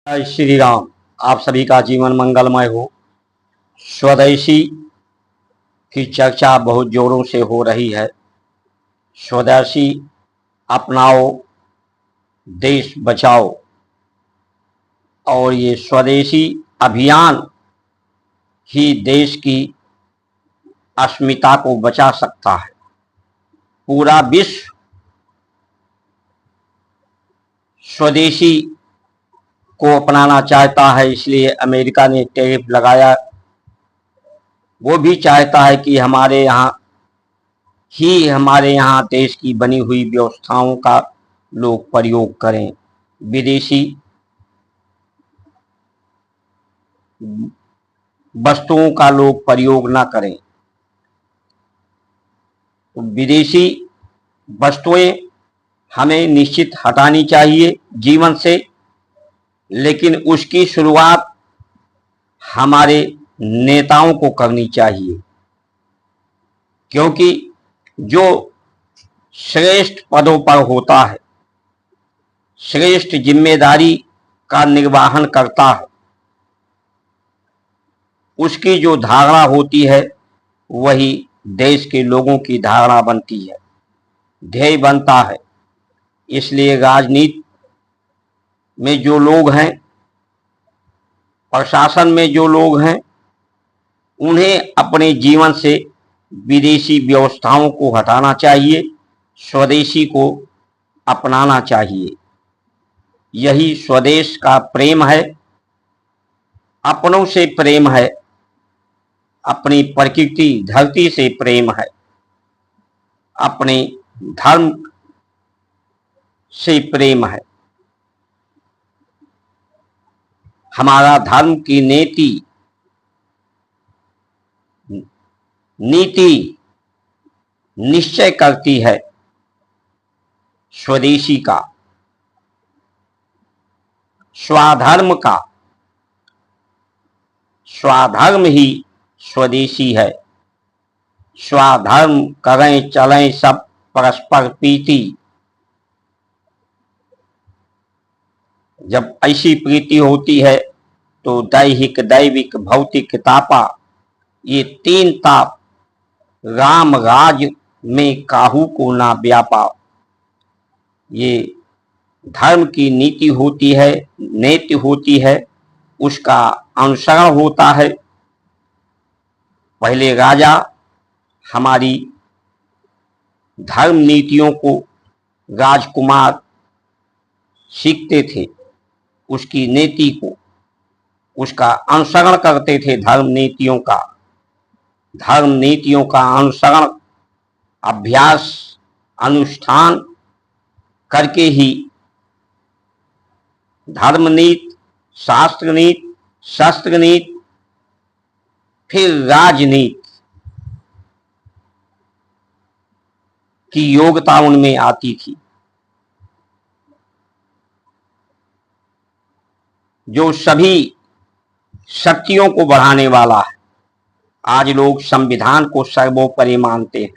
जय श्री राम। आप सभी का जीवन मंगलमय हो। स्वदेशी की चर्चा बहुत जोरों से हो रही है। स्वदेशी अपनाओ, देश बचाओ। और ये स्वदेशी अभियान ही देश की अस्मिता को बचा सकता है। पूरा विश्व स्वदेशी को अपनाना चाहता है, इसलिए अमेरिका ने टैरिफ लगाया। वो भी चाहता है कि हमारे यहाँ देश की बनी हुई व्यवस्थाओं का लोग प्रयोग करें, विदेशी वस्तुओं का लोग प्रयोग ना करें। तो विदेशी वस्तुएं हमें निश्चित हटानी चाहिए जीवन से, लेकिन उसकी शुरुआत हमारे नेताओं को करनी चाहिए, क्योंकि जो श्रेष्ठ पदों पर होता है, श्रेष्ठ जिम्मेदारी का निर्वहन करता है, उसकी जो धारणा होती है वही देश के लोगों की धारणा बनती है, ध्येय बनता है। इसलिए राजनीति में जो लोग हैं, प्रशासन में जो लोग हैं, उन्हें अपने जीवन से विदेशी व्यवस्थाओं को हटाना चाहिए, स्वदेशी को अपनाना चाहिए। यही स्वदेश का प्रेम है, अपनों से प्रेम है, अपनी प्रकृति धरती से प्रेम है, अपने धर्म से प्रेम है। हमारा धर्म की नीति निश्चय करती है स्वदेशी का, स्वधर्म का। स्वधर्म ही स्वदेशी है। स्वधर्म करें चलें सब परस्पर प्रीति। जब ऐसी प्रीति होती है तो दैहिक दैविक भौतिक तापा, ये तीन ताप राम राज में काहू को ना व्यापा। ये धर्म की नीति होती है, नीति होती है, उसका अनुसरण होता है। पहले राजा हमारी धर्म नीतियों को राजकुमार सीखते थे, उसकी नीति को, उसका अनुसरण करते थे। धर्म नीतियों का अनुसरण, अभ्यास, अनुष्ठान करके ही धर्म नीति, शास्त्र नीति, शस्त्र नीति, फिर राजनीति की योग्यता उनमें आती थी। जो सभी शक्तियों को बढ़ाने वाला है। आज लोग संविधान को सर्वोपरि मानते हैं।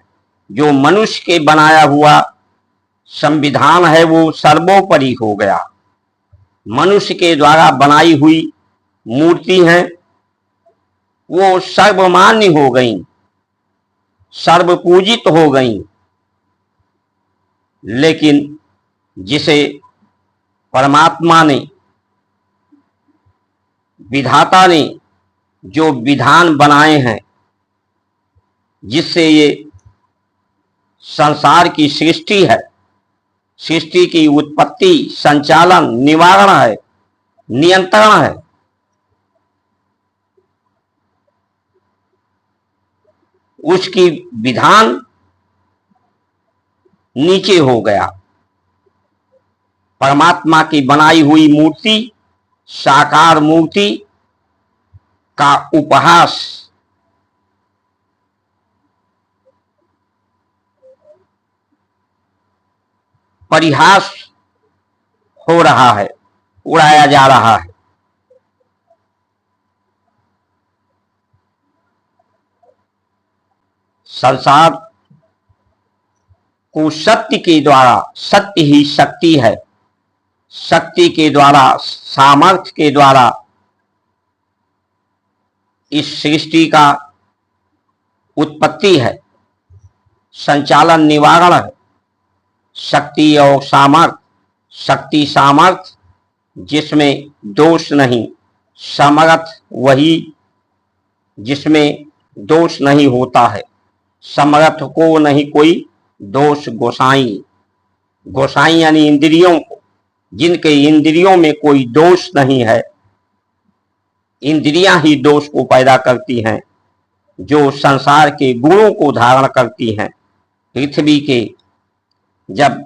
जो मनुष्य के बनाया हुआ संविधान है वो सर्वोपरि हो गया। मनुष्य के द्वारा बनाई हुई मूर्ति हैं वो सर्वमान्य हो गई, सर्वपूजित हो गई। लेकिन जिसे परमात्मा ने, विधाता ने जो विधान बनाए हैं, जिससे ये संसार की सृष्टि है, सृष्टि की उत्पत्ति, संचालन, निवारण है, नियंत्रण है, उसकी विधान नीचे हो गया। परमात्मा की बनाई हुई मूर्ति, साकार मूर्ति का उपहास, परिहास हो रहा है, उड़ाया जा रहा है। संसार को सत्य के द्वारा, सत्य ही शक्ति है, शक्ति के द्वारा, सामर्थ्य के द्वारा इस सृष्टि का उत्पत्ति है, संचालन, निवारण है। शक्ति और सामर्थ्य, शक्ति सामर्थ्य जिसमें दोष नहीं, समर्थ वही जिसमें दोष नहीं होता है। समर्थ को नहीं कोई दोष। गोसाई, गोसाई यानी इंद्रियों को, जिनके इंद्रियों में कोई दोष नहीं है। इंद्रियां ही दोष को पैदा करती हैं, जो संसार के गुणों को धारण करती हैं। पृथ्वी के जब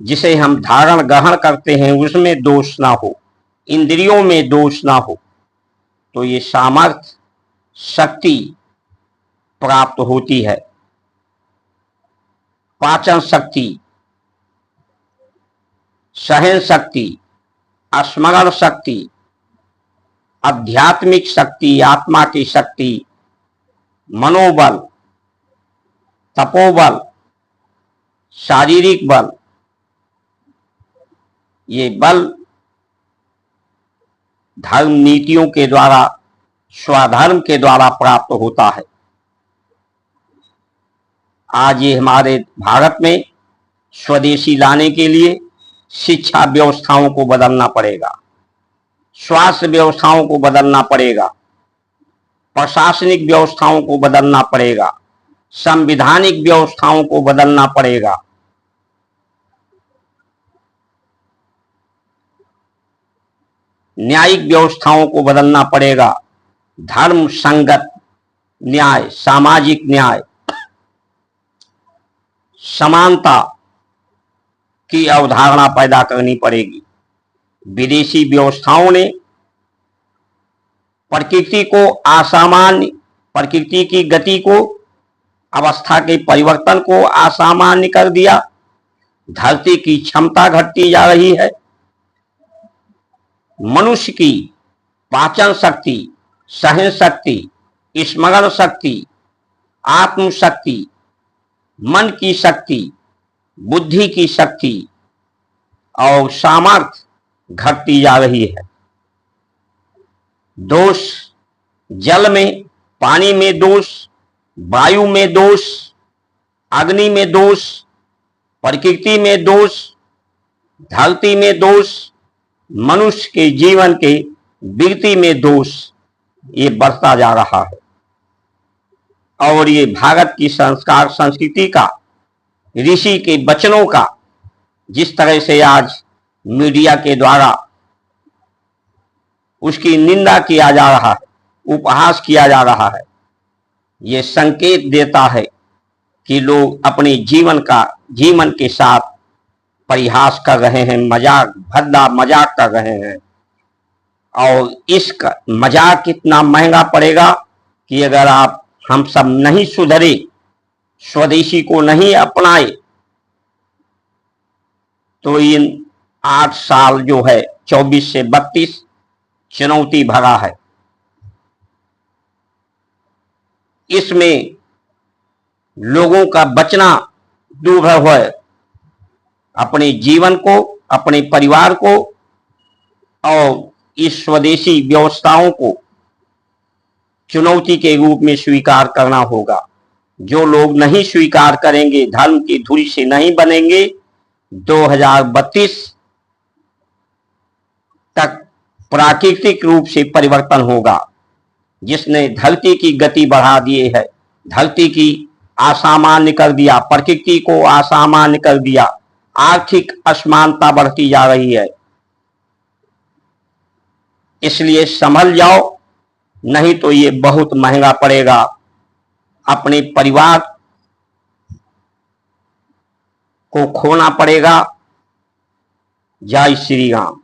जिसे हम धारण ग्रहण करते हैं उसमें दोष ना हो, इंद्रियों में दोष ना हो, तो ये सामर्थ्य, शक्ति प्राप्त होती है। पाचन शक्ति, सहन शक्ति, स्मरण शक्ति, आध्यात्मिक शक्ति, आत्मा की शक्ति, मनोबल, तपोबल, शारीरिक बल, ये बल धर्म नीतियों के द्वारा, स्वधर्म के द्वारा प्राप्त होता है। आज ये हमारे भारत में स्वदेशी लाने के लिए शिक्षा व्यवस्थाओं को बदलना पड़ेगा, स्वास्थ्य व्यवस्थाओं को बदलना पड़ेगा, प्रशासनिक व्यवस्थाओं को बदलना पड़ेगा, संवैधानिक व्यवस्थाओं को बदलना पड़ेगा। न्यायिक व्यवस्थाओं को बदलना पड़ेगा। धर्म संगत न्याय, सामाजिक न्याय, समानता की अवधारणा पैदा करनी पड़ेगी। विदेशी व्यवस्थाओं ने प्रकृति को असामान्य, प्रकृति की गति को, अवस्था के परिवर्तन को असामान्य कर दिया। धरती की क्षमता घटती जा रही है। मनुष्य की पाचन शक्ति, सहन शक्ति, स्मरण शक्ति, आत्म शक्ति, मन की शक्ति, बुद्धि की शक्ति और सामर्थ्य घटती जा रही है। दोष, जल में, पानी में दोष, वायु में दोष, अग्नि में दोष, प्रकृति में दोष, धरती में दोष, मनुष्य के जीवन के वृत्ति में दोष, ये बढ़ता जा रहा है। और ये भारत की संस्कार संस्कृति का, ऋषि के वचनों का जिस तरह से आज मीडिया के द्वारा उसकी निंदा किया जा रहा है, उपहास किया जा रहा है, ये संकेत देता है कि लोग अपने जीवन के साथ परिहास कर रहे हैं, मजाक, भद्दा मजाक कर रहे हैं। और इसका मजाक इतना महंगा पड़ेगा कि अगर हम सब नहीं सुधरे, स्वदेशी को नहीं अपनाए, तो इन 8 साल जो है 24 से 32 चुनौती भरा है। इसमें लोगों का बचना दुर्लभ है। अपने जीवन को, अपने परिवार को और इस स्वदेशी व्यवस्थाओं को चुनौती के रूप में स्वीकार करना होगा। जो लोग नहीं स्वीकार करेंगे, धर्म की धुरी से नहीं बनेंगे, 2032 तक प्राकृतिक रूप से परिवर्तन होगा, जिसने धरती की गति बढ़ा दिए है, धरती की असामान्य कर दिया, प्रकृति को असामान्य कर दिया, आर्थिक असमानता बढ़ती जा रही है। इसलिए संभल जाओ, नहीं तो ये बहुत महंगा पड़ेगा। अपने परिवार को खोना पड़ेगा। जय श्री राम।